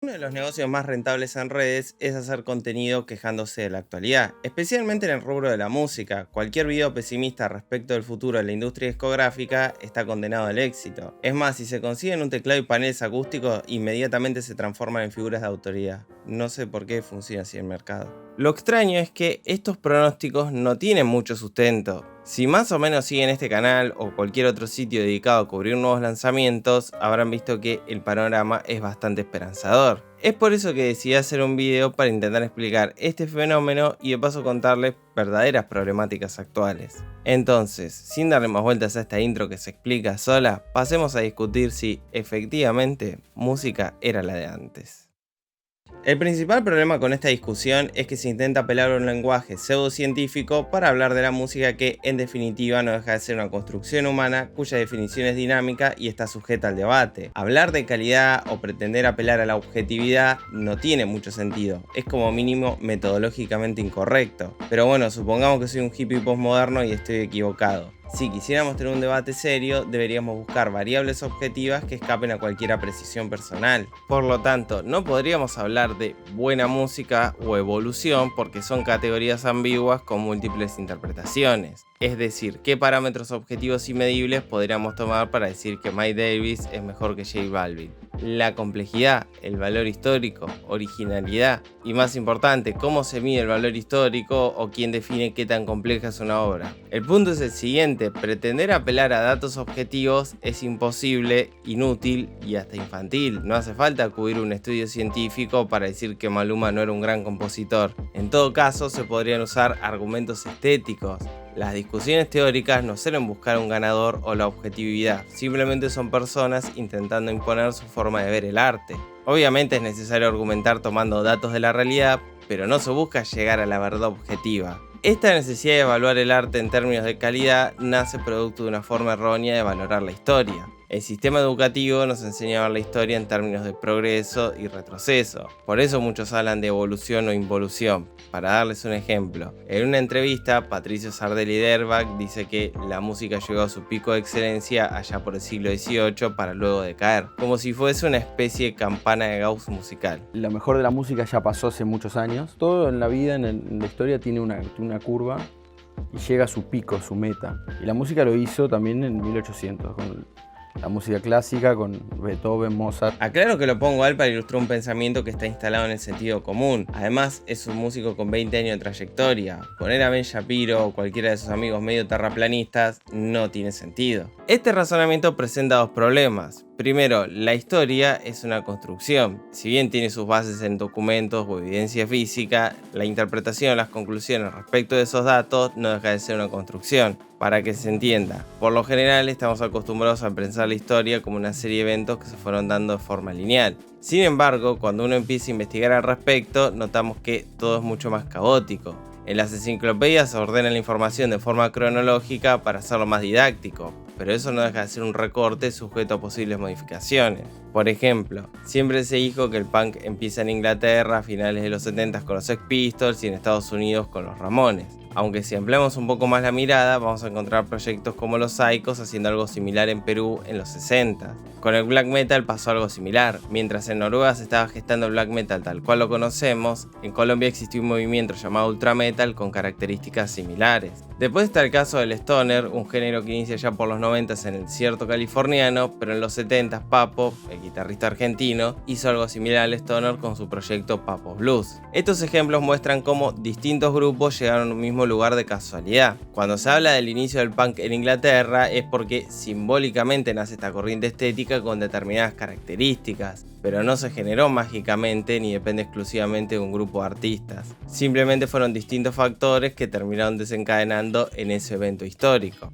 Uno de los negocios más rentables en redes es hacer contenido quejándose de la actualidad, especialmente en el rubro de la música. Cualquier video pesimista respecto del futuro de la industria discográfica está condenado al éxito. Es más, si se consiguen un teclado y paneles acústicos, inmediatamente se transforman en figuras de autoridad. No sé por qué funciona así el mercado. Lo extraño es que estos pronósticos no tienen mucho sustento. Si más o menos siguen este canal o cualquier otro sitio dedicado a cubrir nuevos lanzamientos, habrán visto que el panorama es bastante esperanzador. Es por eso que decidí hacer un video para intentar explicar este fenómeno y de paso contarles verdaderas problemáticas actuales. Entonces, sin darle más vueltas a esta intro que se explica sola, pasemos a discutir si efectivamente música era la de antes. El principal problema con esta discusión es que se intenta apelar a un lenguaje pseudocientífico para hablar de la música que, en definitiva, no deja de ser una construcción humana cuya definición es dinámica y está sujeta al debate. Hablar de calidad o pretender apelar a la objetividad no tiene mucho sentido, es como mínimo metodológicamente incorrecto. Pero bueno, supongamos que soy un hippie postmoderno y estoy equivocado. Si quisiéramos tener un debate serio, deberíamos buscar variables objetivas que escapen a cualquier precisión personal. Por lo tanto, no podríamos hablar de buena música o evolución porque son categorías ambiguas con múltiples interpretaciones. Es decir, ¿qué parámetros objetivos y medibles podríamos tomar para decir que Miles Davis es mejor que J Balvin? La complejidad, el valor histórico, originalidad y, más importante, cómo se mide el valor histórico o quién define qué tan compleja es una obra. El punto es el siguiente: pretender apelar a datos objetivos es imposible, inútil y hasta infantil. No hace falta acudir a un estudio científico para decir que Maluma no era un gran compositor. En todo caso, se podrían usar argumentos estéticos. Las discusiones teóricas no suelen buscar un ganador o la objetividad, simplemente son personas intentando imponer su forma de ver el arte. Obviamente es necesario argumentar tomando datos de la realidad, pero no se busca llegar a la verdad objetiva. Esta necesidad de evaluar el arte en términos de calidad nace producto de una forma errónea de valorar la historia. El sistema educativo nos enseña a ver la historia en términos de progreso y retroceso. Por eso muchos hablan de evolución o involución. Para darles un ejemplo, en una entrevista, Patricio Sardelli de Airbag dice que la música llegó a su pico de excelencia allá por el siglo XVIII para luego decaer, como si fuese una especie de campana de Gauss musical. Lo mejor de la música ya pasó hace muchos años. Todo en la vida, en la historia, tiene una curva y llega a su pico, su meta. Y la música lo hizo también en 1800, con la música clásica, con Beethoven, Mozart. Aclaro que lo pongo a él para ilustrar un pensamiento que está instalado en el sentido común. Además, es un músico con 20 años de trayectoria. Poner a Ben Shapiro o cualquiera de sus amigos medio terraplanistas no tiene sentido. Este razonamiento presenta dos problemas. Primero, la historia es una construcción. Si bien tiene sus bases en documentos o evidencia física, la interpretación o las conclusiones respecto de esos datos no deja de ser una construcción. Para que se entienda, por lo general estamos acostumbrados a pensar la historia como una serie de eventos que se fueron dando de forma lineal. Sin embargo, cuando uno empieza a investigar al respecto, notamos que todo es mucho más caótico. En las enciclopedias se ordena la información de forma cronológica para hacerlo más didáctico, pero eso no deja de ser un recorte sujeto a posibles modificaciones. Por ejemplo, siempre se dijo que el punk empieza en Inglaterra a finales de los 70 con los Sex Pistols y en Estados Unidos con los Ramones. Aunque si ampliamos un poco más la mirada, vamos a encontrar proyectos como los Psychos haciendo algo similar en Perú en los 60. Con el black metal pasó algo similar. Mientras en Noruega se estaba gestando el black metal tal cual lo conocemos, en Colombia existió un movimiento llamado ultra metal con características similares. Después está el caso del stoner, un género que inicia ya por los 90 en el desierto californiano, pero en los 70 Papo, el guitarrista argentino, hizo algo similar al stoner con su proyecto Papo Blues. Estos ejemplos muestran cómo distintos grupos llegaron a un mismo lugar de casualidad. Cuando se habla del inicio del punk en Inglaterra es porque simbólicamente nace esta corriente estética con determinadas características, pero no se generó mágicamente ni depende exclusivamente de un grupo de artistas. Simplemente fueron distintos factores que terminaron desencadenando en ese evento histórico.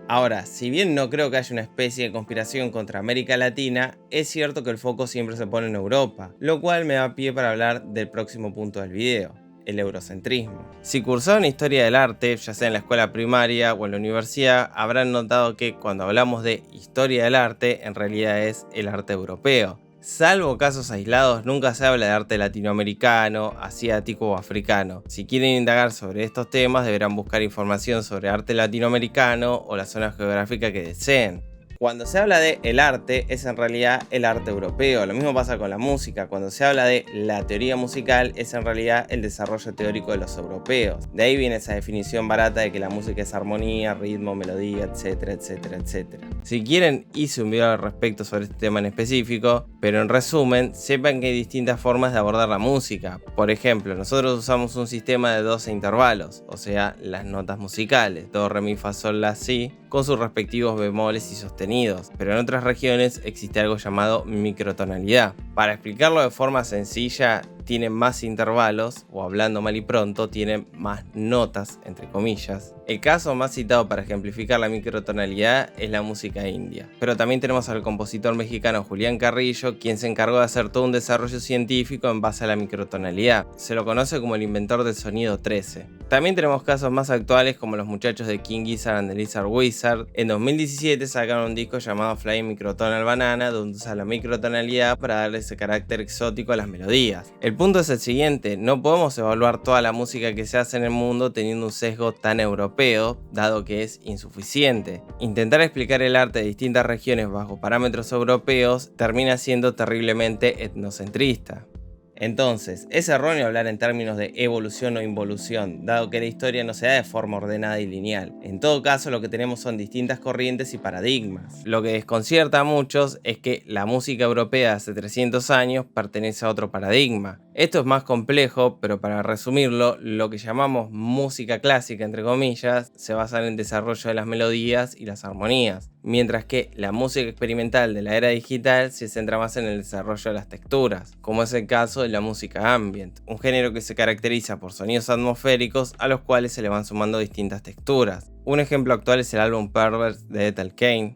Ahora, si bien no creo que haya una especie de conspiración contra América Latina, es cierto que el foco siempre se pone en Europa, lo cual me da pie para hablar del próximo punto del video: el eurocentrismo. Si cursaron historia del arte, ya sea en la escuela primaria o en la universidad, habrán notado que cuando hablamos de historia del arte, en realidad es el arte europeo. Salvo casos aislados, nunca se habla de arte latinoamericano, asiático o africano. Si quieren indagar sobre estos temas, deberán buscar información sobre arte latinoamericano o la zona geográfica que deseen. Cuando se habla de el arte, es en realidad el arte europeo. Lo mismo pasa con la música. Cuando se habla de la teoría musical, es en realidad el desarrollo teórico de los europeos. De ahí viene esa definición barata de que la música es armonía, ritmo, melodía, etcétera, etcétera, etcétera. Si quieren, hice un video al respecto sobre este tema en específico, pero en resumen, sepan que hay distintas formas de abordar la música. Por ejemplo, nosotros usamos un sistema de 12 intervalos, o sea, las notas musicales, do, re, mi, fa, sol, la, si, con sus respectivos bemoles y sostenidos, pero en otras regiones existe algo llamado microtonalidad. Para explicarlo de forma sencilla, tienen más intervalos, o hablando mal y pronto, tienen más notas, entre comillas. El caso más citado para ejemplificar la microtonalidad es la música india. Pero también tenemos al compositor mexicano Julián Carrillo, quien se encargó de hacer todo un desarrollo científico en base a la microtonalidad. Se lo conoce como el inventor del sonido 13. También tenemos casos más actuales como los muchachos de King Gizzard and the Lizard Wizard. En 2017 sacaron un disco llamado Flying Microtonal Banana, donde usan la microtonalidad para darle ese carácter exótico a las melodías. El punto es el siguiente: no podemos evaluar toda la música que se hace en el mundo teniendo un sesgo tan europeo, dado que es insuficiente. Intentar explicar el arte de distintas regiones bajo parámetros europeos termina siendo terriblemente etnocentrista. Entonces, es erróneo hablar en términos de evolución o involución, dado que la historia no se da de forma ordenada y lineal. En todo caso, lo que tenemos son distintas corrientes y paradigmas. Lo que desconcierta a muchos es que la música europea de hace 300 años pertenece a otro paradigma. Esto es más complejo, pero para resumirlo, lo que llamamos música clásica, entre comillas, se basa en el desarrollo de las melodías y las armonías, mientras que la música experimental de la era digital se centra más en el desarrollo de las texturas, como es el caso de la música ambient, un género que se caracteriza por sonidos atmosféricos a los cuales se le van sumando distintas texturas. Un ejemplo actual es el álbum Pervert de Ethel Cain.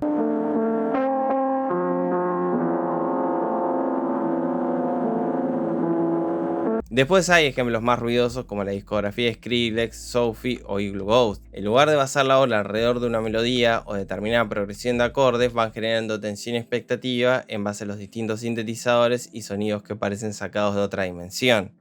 Después hay ejemplos más ruidosos como la discografía de Skrillex, Sophie o Igloo Ghost. En lugar de basar la obra alrededor de una melodía o determinada progresión de acordes, van generando tensión y expectativa en base a los distintos sintetizadores y sonidos que parecen sacados de otra dimensión.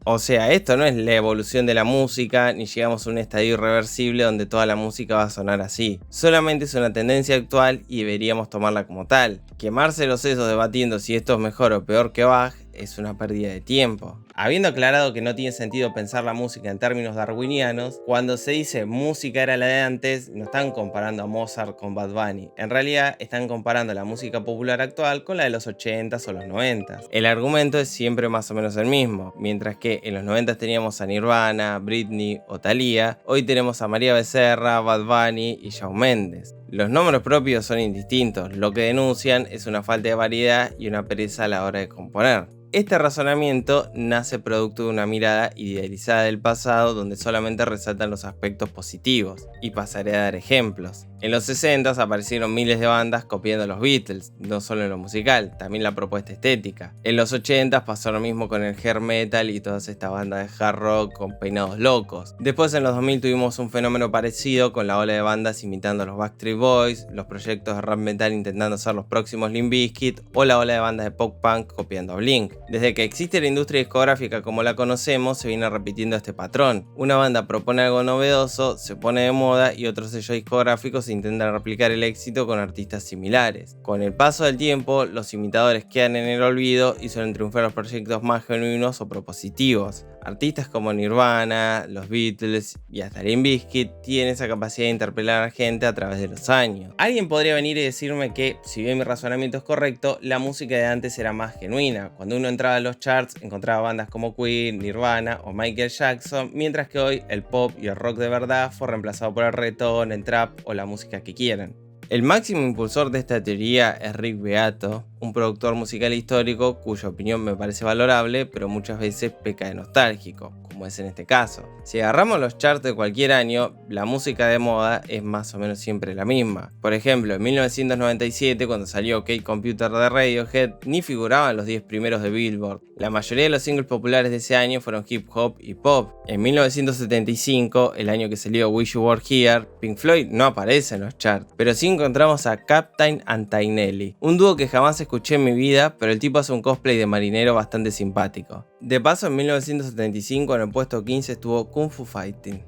O sea, esto no es la evolución de la música, ni llegamos a un estadio irreversible donde toda la música va a sonar así. Solamente es una tendencia actual y deberíamos tomarla como tal. Quemarse los sesos debatiendo si esto es mejor o peor que Bach es una pérdida de tiempo. Habiendo aclarado que no tiene sentido pensar la música en términos darwinianos, cuando se dice música era la de antes, no están comparando a Mozart con Bad Bunny. En realidad están comparando la música popular actual con la de los 80s o los 90s. El argumento es siempre más o menos el mismo. Mientras que en los 90s teníamos a Nirvana, Britney o Thalía, hoy tenemos a María Becerra, Bad Bunny y Shawn Mendes. Los nombres propios son indistintos, lo que denuncian es una falta de variedad y una pereza a la hora de componer. Este razonamiento nace producto de una mirada idealizada del pasado donde solamente resaltan los aspectos positivos, y pasaré a dar ejemplos. En los 60s aparecieron miles de bandas copiando a los Beatles, no solo en lo musical, también la propuesta estética. En los 80s pasó lo mismo con el hair metal y todas estas bandas de hard rock con peinados locos. Después en los 2000 tuvimos un fenómeno parecido con la ola de bandas imitando a los Backstreet Boys, los proyectos de rap metal intentando ser los próximos Limp Bizkit o la ola de bandas de pop punk copiando a Blink. Desde que existe la industria discográfica como la conocemos, se viene repitiendo este patrón. Una banda propone algo novedoso, se pone de moda y otros sellos discográficos intentan replicar el éxito con artistas similares. Con el paso del tiempo, los imitadores quedan en el olvido y suelen triunfar los proyectos más genuinos o propositivos. Artistas como Nirvana, los Beatles y hasta Limp Bizkit tienen esa capacidad de interpelar a la gente a través de los años. Alguien podría venir y decirme que, si bien mi razonamiento es correcto, la música de antes era más genuina. Cuando uno entraba a los charts encontraba bandas como Queen, Nirvana o Michael Jackson, mientras que hoy el pop y el rock de verdad fue reemplazado por el reggaetón, el trap o la música que quieran. El máximo impulsor de esta teoría es Rick Beato, un productor musical histórico cuya opinión me parece valorable, pero muchas veces peca de nostálgico, como es en este caso. Si agarramos los charts de cualquier año, la música de moda es más o menos siempre la misma. Por ejemplo, en 1997, cuando salió OK Computer de Radiohead, ni figuraban los 10 primeros de Billboard. La mayoría de los singles populares de ese año fueron hip hop y pop. En 1975, el año que salió Wish You Were Here, Pink Floyd no aparece en los charts, pero sí encontramos a Captain Antainelli, un dúo que jamás escuché en mi vida, pero el tipo hace un cosplay de marinero bastante simpático. De paso, en 1975 en el puesto 15 estuvo Kung Fu Fighting.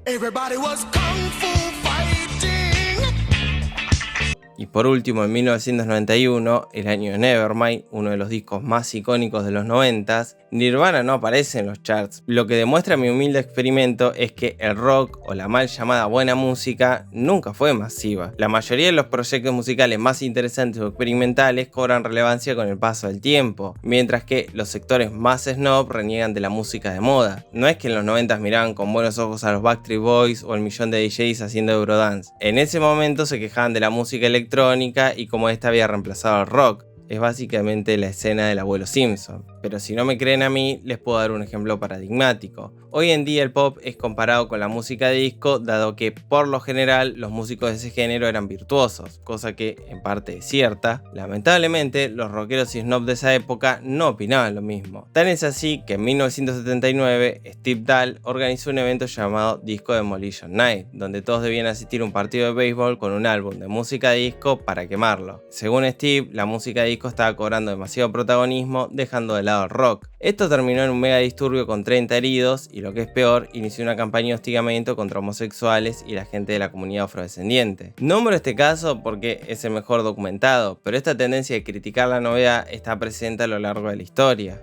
Y por último, en 1991, el año de Nevermind, uno de los discos más icónicos de los 90s, Nirvana no aparece en los charts. Lo que demuestra mi humilde experimento es que el rock, o la mal llamada buena música, nunca fue masiva. La mayoría de los proyectos musicales más interesantes o experimentales cobran relevancia con el paso del tiempo, mientras que los sectores más snob reniegan de la música de moda. No es que en los 90s miraban con buenos ojos a los Backstreet Boys o el millón de DJs haciendo Eurodance. En ese momento se quejaban de la música electrónica y cómo esta había reemplazado al rock. Es básicamente la escena del abuelo Simpson. Pero si no me creen a mí, les puedo dar un ejemplo paradigmático. Hoy en día el pop es comparado con la música disco, dado que por lo general los músicos de ese género eran virtuosos, cosa que en parte es cierta. Lamentablemente, los rockeros y snob de esa época no opinaban lo mismo. Tan es así que en 1979 Steve Dahl organizó un evento llamado Disco Demolition Night, donde todos debían asistir a un partido de béisbol con un álbum de música disco para quemarlo. Según Steve, la música disco estaba cobrando demasiado protagonismo, dejando de lado el rock. Esto terminó en un mega disturbio con 30 heridos y, lo que es peor, inició una campaña de hostigamiento contra homosexuales y la gente de la comunidad afrodescendiente. Nombro este caso porque es el mejor documentado, pero esta tendencia de criticar la novedad está presente a lo largo de la historia.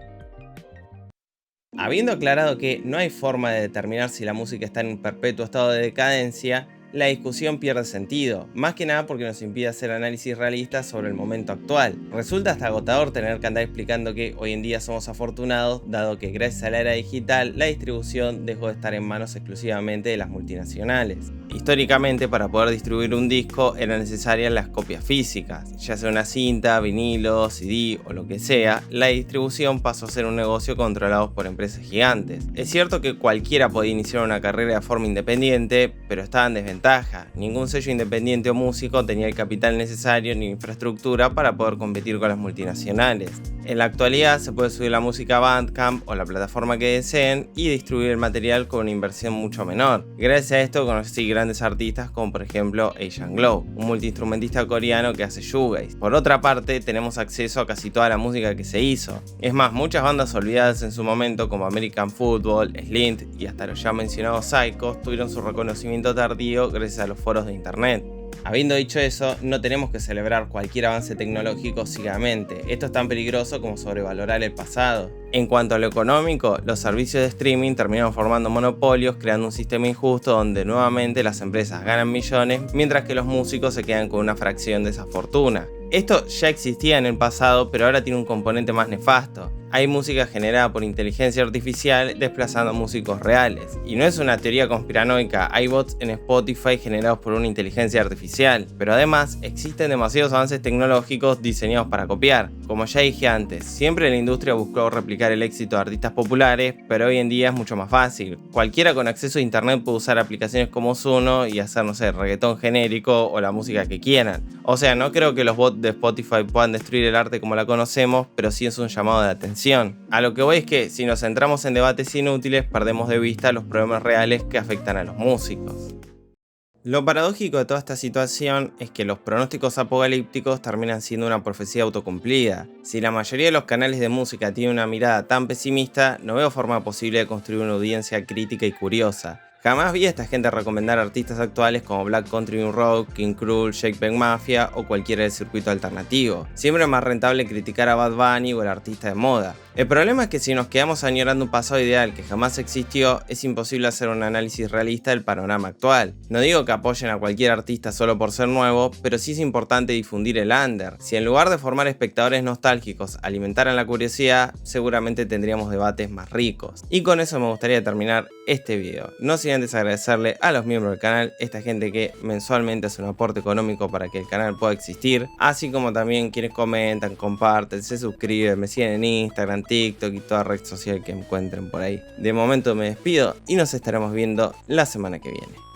Habiendo aclarado que no hay forma de determinar si la música está en un perpetuo estado de decadencia, la discusión pierde sentido, más que nada porque nos impide hacer análisis realistas sobre el momento actual. Resulta hasta agotador tener que andar explicando que hoy en día somos afortunados, dado que gracias a la era digital la distribución dejó de estar en manos exclusivamente de las multinacionales. Históricamente, para poder distribuir un disco eran necesarias las copias físicas, ya sea una cinta, vinilo, CD o lo que sea. La distribución pasó a ser un negocio controlado por empresas gigantes. Es cierto que cualquiera podía iniciar una carrera de forma independiente, pero estaba en desventaja. Ningún sello independiente o músico tenía el capital necesario ni infraestructura para poder competir con las multinacionales. En la actualidad se puede subir la música a Bandcamp o la plataforma que deseen y distribuir el material con una inversión mucho menor. Gracias a esto conocí grandes artistas como por ejemplo Asian Glow, un multiinstrumentista coreano que hace shoegaze. Por otra parte, tenemos acceso a casi toda la música que se hizo. Es más, muchas bandas olvidadas en su momento como American Football, Slint y hasta los ya mencionados Psychos tuvieron su reconocimiento tardío gracias a los foros de internet. Habiendo dicho eso, no tenemos que celebrar cualquier avance tecnológico ciegamente. Esto es tan peligroso como sobrevalorar el pasado. En cuanto a lo económico, los servicios de streaming terminaron formando monopolios, creando un sistema injusto donde nuevamente las empresas ganan millones, mientras que los músicos se quedan con una fracción de esa fortuna. Esto ya existía en el pasado, pero ahora tiene un componente más nefasto. Hay música generada por inteligencia artificial desplazando a músicos reales. Y no es una teoría conspiranoica, hay bots en Spotify generados por una inteligencia artificial. Pero además, existen demasiados avances tecnológicos diseñados para copiar. Como ya dije antes, siempre la industria buscó replicar el éxito de artistas populares, pero hoy en día es mucho más fácil. Cualquiera con acceso a internet puede usar aplicaciones como Zuno y hacer, no sé, reggaetón genérico o la música que quieran. O sea, no creo que los bots de Spotify puedan destruir el arte como la conocemos, pero sí es un llamado de atención. A lo que voy es que si nos centramos en debates inútiles, perdemos de vista los problemas reales que afectan a los músicos. Lo paradójico de toda esta situación es que los pronósticos apocalípticos terminan siendo una profecía autocumplida. Si la mayoría de los canales de música tienen una mirada tan pesimista, no veo forma posible de construir una audiencia crítica y curiosa. Jamás vi a esta gente recomendar artistas actuales como Black Country Rock, King Krul, Shake Bang Mafia o cualquiera del circuito alternativo. Siempre es más rentable criticar a Bad Bunny o el artista de moda. El problema es que si nos quedamos añorando un pasado ideal que jamás existió, es imposible hacer un análisis realista del panorama actual. No digo que apoyen a cualquier artista solo por ser nuevo, pero sí es importante difundir el under. Si en lugar de formar espectadores nostálgicos alimentaran la curiosidad, seguramente tendríamos debates más ricos. Y con eso me gustaría terminar este video. No sin antes agradecerle a los miembros del canal, esta gente que mensualmente hace un aporte económico para que el canal pueda existir, así como también quienes comentan, comparten, se suscriben, me siguen en Instagram, TikTok y toda red social que encuentren por ahí. De momento me despido y nos estaremos viendo la semana que viene.